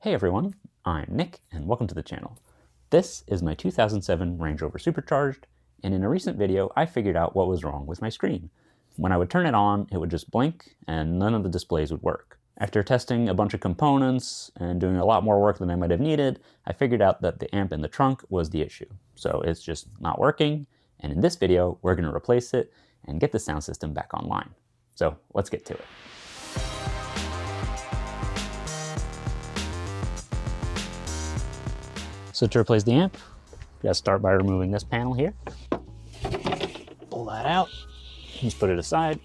Hey everyone, I'm Nick and welcome to the channel. This is my 2007 Range Rover Supercharged, and in a recent video I figured out what was wrong with my screen. When I would turn it on, it would just blink and none of the displays would work. After testing a bunch of components and doing a lot more work than I might have needed, I figured out that the amp in the trunk was the issue. So it's just not working, and in this video we're going to replace it and get the sound system back online. So let's get to it. So to replace the amp, we gotta start by removing this panel here. Pull that out, just put it aside.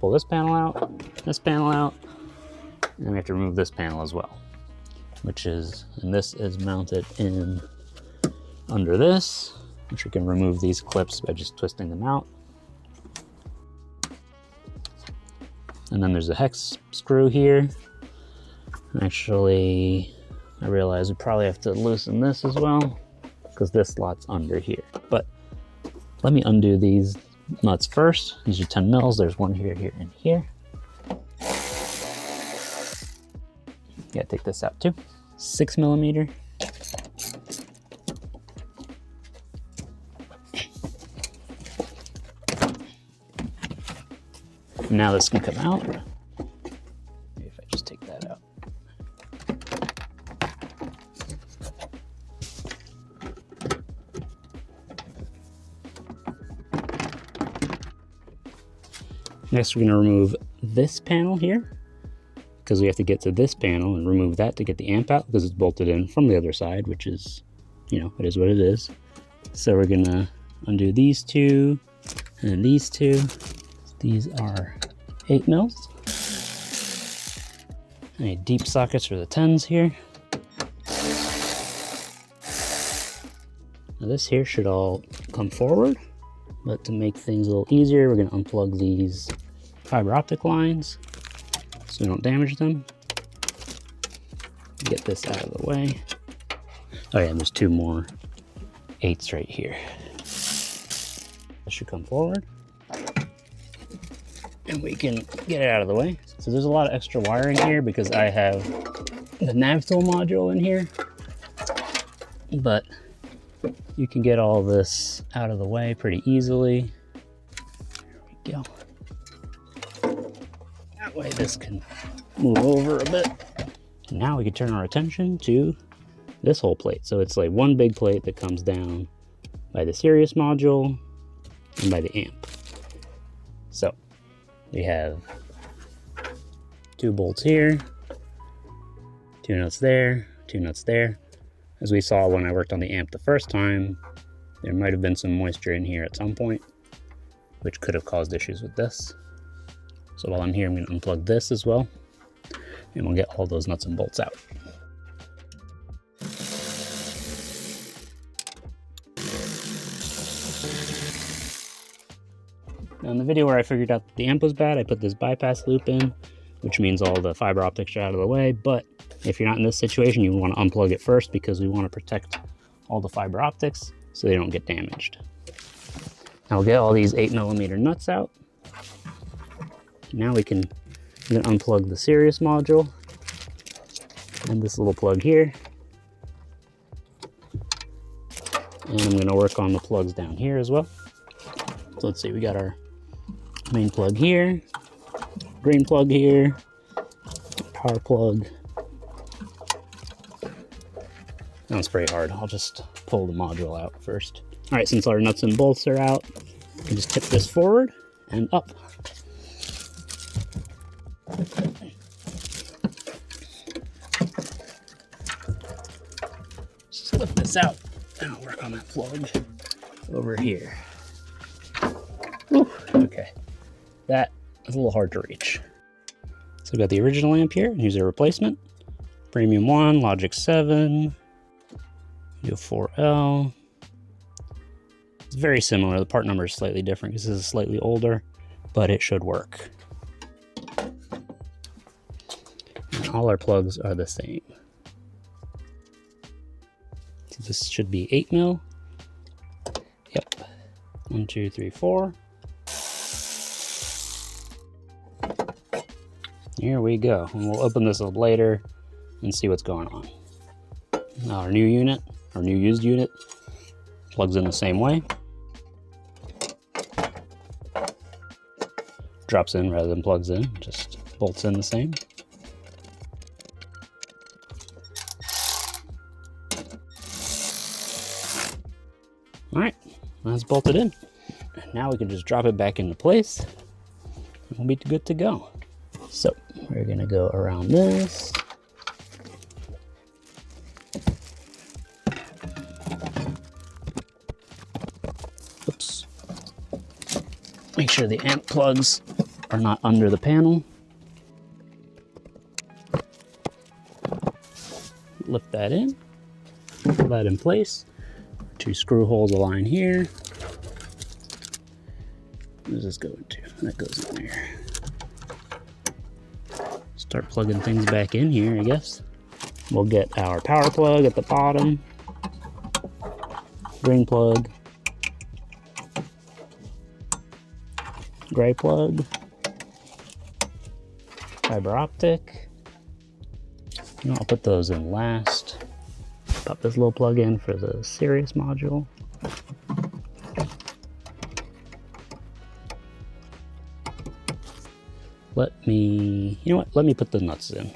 Pull this panel out, and we have to remove this panel as well, and this is mounted in under this, which we can remove these clips by just twisting them out. And then there's a hex screw here. Actually, I realize we probably have to loosen this as well because this slot's under here. But let me undo these nuts first. These are 10 mils. There's one here, here, and here. Yeah, take this out too. 6 millimeter. Now this can come out. Maybe if I just take that out. Next, we're going to remove this panel here because we have to get to this panel and remove that to get the amp out because it's bolted in from the other side, which is, you know, it is what it is. So we're going to undo these two and these two. These are 8 mils. I need deep sockets for the 10s here. Now this here should all come forward. But to make things a little easier, we're going to unplug these fiber optic lines so we don't damage them. Get this out of the way. Oh yeah, there's 2 more 8s right here. This should come forward. And we can get it out of the way. So there's a lot of extra wiring here because I have the nav tool module in here. But you can get all this out of the way pretty easily. There we go. That way this can move over a bit. And now we can turn our attention to this whole plate. So it's like one big plate that comes down by the Sirius module and by the amp. So we have 2 bolts here, 2 nuts there, 2 nuts there. As we saw when I worked on the amp the first time, there might have been some moisture in here at some point, which could have caused issues with this. So while I'm here, I'm going to unplug this as well, and we'll get all those nuts and bolts out. Now in the video where I figured out that the amp was bad, I put this bypass loop in, which means all the fiber optics are out of the way, but if you're not in this situation, you want to unplug it first because we want to protect all the fiber optics so they don't get damaged. Now we'll get all these 8 millimeter nuts out. Now we can unplug the Sirius module and this little plug here. And I'm going to work on the plugs down here as well. So let's see, we got our main plug here, green plug here, power plug. That one's pretty hard. I'll just pull the module out first. All right, since our nuts and bolts are out, we can just tip this forward and up. Just lift this out and I'll work on that plug over here. Whew, okay, that is a little hard to reach. So we've got the original amp here, and here's a replacement. Premium 1, Logic 7. Do a 4L. It's very similar. The part number is slightly different because this is slightly older, but it should work. And all our plugs are the same. So this should be 8 mil. Yep. 1, 2, 3, 4. Here we go. And we'll open this up later and see what's going on. Now our new unit, our new used unit, plugs in the same way. Drops in rather than plugs in, just bolts in the same. All right, that's bolted in. And now we can just drop it back into place and we'll be good to go. So we're gonna go around this. Oops. Make sure the amp plugs are not under the panel. Lift that in, pull that in place. 2 screw holes align here. What does this go into? That goes in there. Start plugging things back in here, I guess. We'll get our power plug at the bottom, green plug, gray plug, fiber optic. I'll put those in last. Pop this little plug in for the Sirius module. You know what? Let me put the nuts in.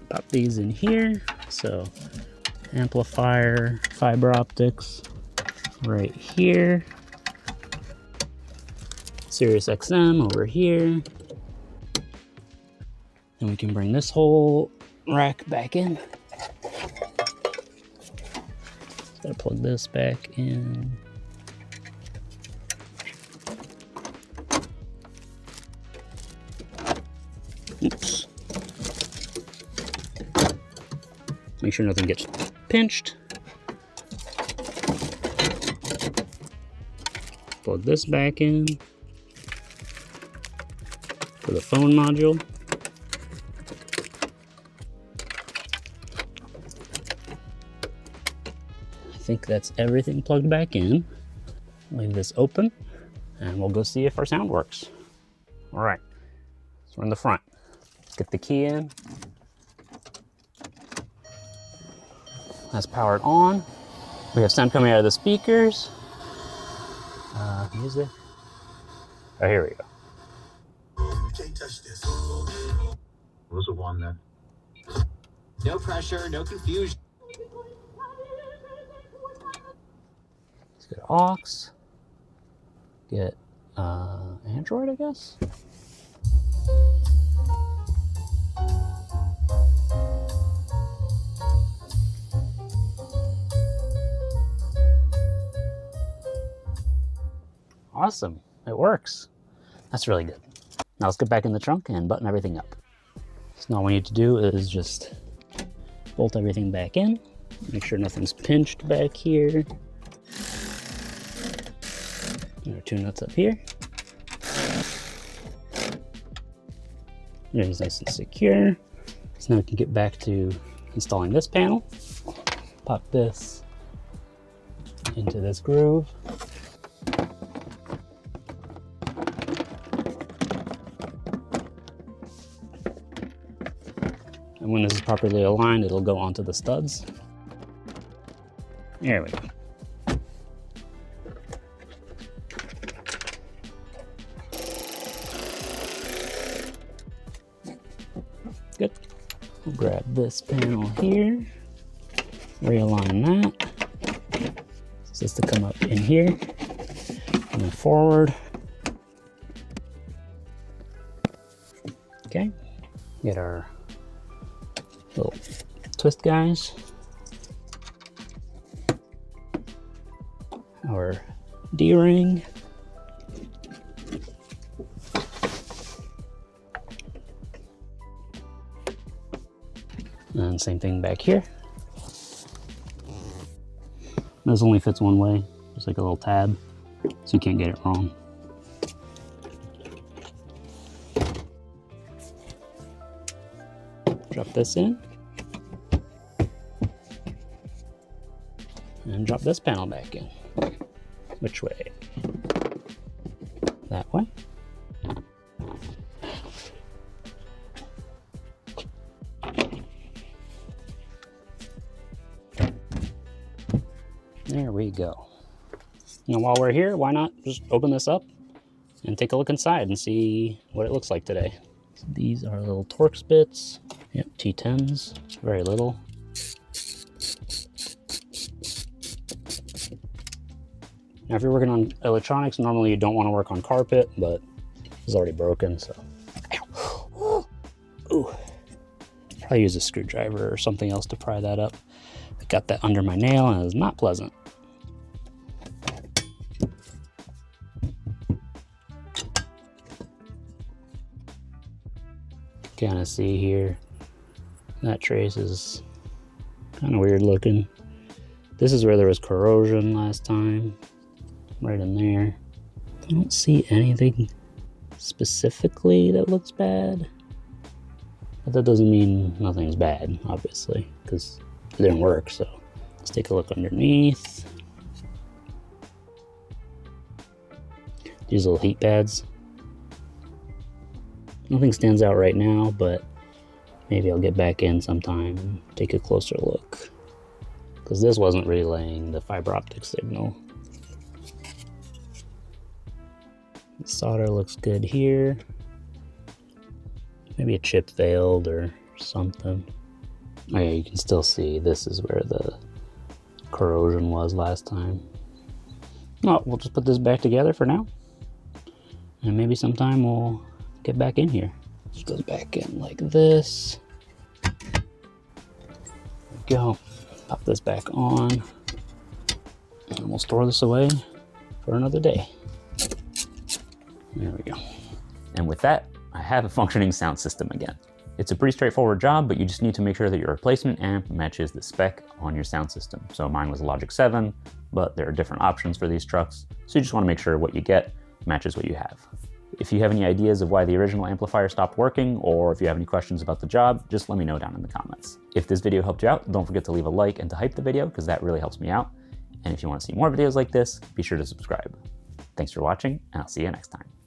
Pop these in here. So amplifier, fiber optics right here. Sirius XM over here. And we can bring this whole rack back in. Gotta plug this back in. Oops. Make sure nothing gets pinched. Plug this back in for the phone module. I think that's everything plugged back in. Leave this open and we'll go see if our sound works. All right, so we're in the front. Let's get the key in. That's powered on. We have sound coming out of the speakers. Music. Oh, here we go. Can't touch this. Those are one then. No pressure, no confusion. Let's get aux. Get Android, I guess. Awesome, it works. That's really good. Now let's get back in the trunk and button everything up. So now all we need to do is just bolt everything back in. Make sure nothing's pinched back here. There are 2 nuts up here. Everything's nice and secure. So now we can get back to installing this panel. Pop this into this groove. And when this is properly aligned, it'll go onto the studs. There we go. Good. We'll grab this panel here, realign that. So this to come up in here, and then forward. Okay, get our little twist guys, our D-ring, and same thing back here. This only fits one way, just like a little tab, so you can't get it wrong. Drop this in. And And drop this panel back in. Which way? That way. There we go. Now while we're here, why not just open this up and take a look inside and see what it looks like today. So these are little Torx bits. Yep, T10s, very little. Now if you're working on electronics, normally you don't want to work on carpet, but it's already broken, so. Ooh. Probably use a screwdriver or something else to pry that up. I got that under my nail and it was not pleasant. Kind of see here, that trace is kind of weird looking. This is where there was corrosion last time, right in there. I don't see anything specifically that looks bad, but that doesn't mean nothing's bad, obviously, because it didn't work. So let's take a look underneath. These little heat pads. Nothing stands out right now, but maybe I'll get back in sometime and take a closer look, because this wasn't relaying the fiber optic signal. The solder looks good here. Maybe a chip failed or something. Oh yeah, you can still see this is where the corrosion was last time. Oh, we'll just put this back together for now, and maybe sometime we'll get back in here. Just goes back in like this. There we go. Pop this back on, and we'll store this away for another day. There we go. And with that, I have a functioning sound system again. It's a pretty straightforward job, but you just need to make sure that your replacement amp matches the spec on your sound system. So mine was a Logic 7, but there are different options for these trucks. So you just want to make sure what you get matches what you have. If you have any ideas of why the original amplifier stopped working, or if you have any questions about the job, just let me know down in the comments. If this video helped you out, don't forget to leave a like and to hype the video, because that really helps me out. And if you want to see more videos like this, be sure to subscribe. Thanks for watching, and I'll see you next time.